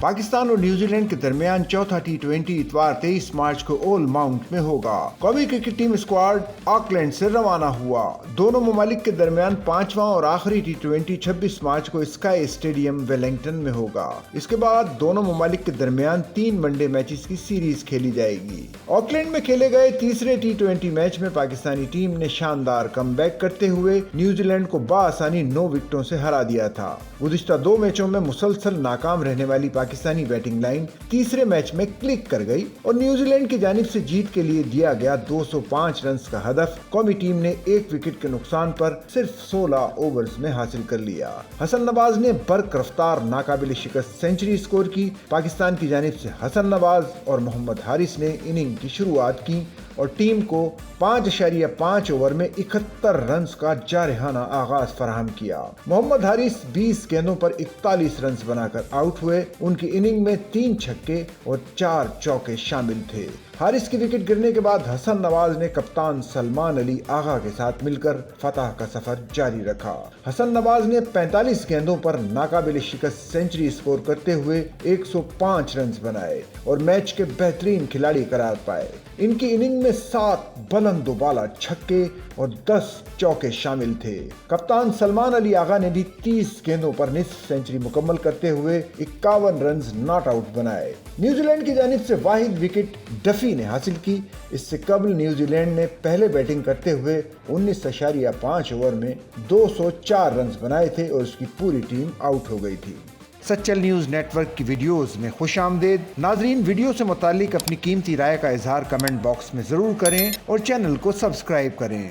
پاکستان اور New Zealand کے درمیان چوتھا ٹی20 اتوار 23 مارچ کو اول ماؤنٹ میں ہوگا۔ قومی کرکٹ ٹیم اسکواڈ آکلینڈ سے روانہ ہوا۔ دونوں ممالک کے درمیان پانچواں اور آخری ٹی20 26 مارچ کو اسکائی اسٹیڈیم ویلنگٹن میں ہوگا۔ اس کے بعد دونوں ممالک کے درمیان 3 ون ڈے میچز کی سیریز کھیلی جائے گی۔ آکلینڈ میں کھیلے گئے تیسرے ٹی20 میچ میں پاکستانی ٹیم نے شاندار کم بیک کرتے ہوئے نیوزی لینڈ کو بآسانی 9 وکٹوں سے ہرا دیا تھا۔ گزشتہ 2 میچوں میں مسلسل ناکام رہنے والی پاکستانی بیٹنگ لائن تیسرے میچ میں کلک کر گئی اور نیوزی لینڈ کی جانب سے جیت کے لیے دیا گیا 205 رنز کا ہدف قومی ٹیم نے 1 وکٹ کے نقصان پر صرف 16 اوورز میں حاصل کر لیا۔ حسن نواز نے برق رفتار ناقابل شکست سنچری سکور کی۔ پاکستان کی جانب سے حسن نواز اور محمد حارث نے اننگ کی شروعات کی اور ٹیم کو 5.5 اوور میں 71 رنز کا جارحانہ آغاز فراہم کیا۔ محمد حارث 20 گیندوں پر 41 رنز بنا کر آؤٹ ہوئے۔ ان کی اننگ میں 3 چھکے اور 4 چوکے شامل تھے۔ حارث کی وکٹ گرنے کے بعد حسن نواز نے کپتان سلمان علی آغا کے ساتھ مل کر فتح کا سفر جاری رکھا۔ حسن نواز نے 45 گیندوں پر ناقابل شکست سنچری سکور کرتے ہوئے 105 رنز بنائے اور میچ کے بہترین کھلاڑی قرار پائے۔ ان کی اننگ میں 7 بلند و بالا چھکے اور 10 چوکے شامل تھے۔ کپتان سلمان علی آغا نے بھی 30 گیندوں پر نصف سنچری مکمل کرتے ہوئے 51 رنز ناٹ آؤٹ بنائے۔ نیوزی لینڈ کی جانب سے واحد وکٹ ڈفی نے حاصل کی۔ اس سے قبل نیوزی لینڈ نے پہلے بیٹنگ کرتے ہوئے 19.5 اوور میں 204 رنز بنائے تھے اور اس کی پوری ٹیم آؤٹ ہو گئی تھی۔ سچل نیوز نیٹ ورک کی ویڈیوز میں خوش آمدید۔ ناظرین، ویڈیو سے متعلق اپنی قیمتی رائے کا اظہار کمنٹ باکس میں ضرور کریں اور چینل کو سبسکرائب کریں۔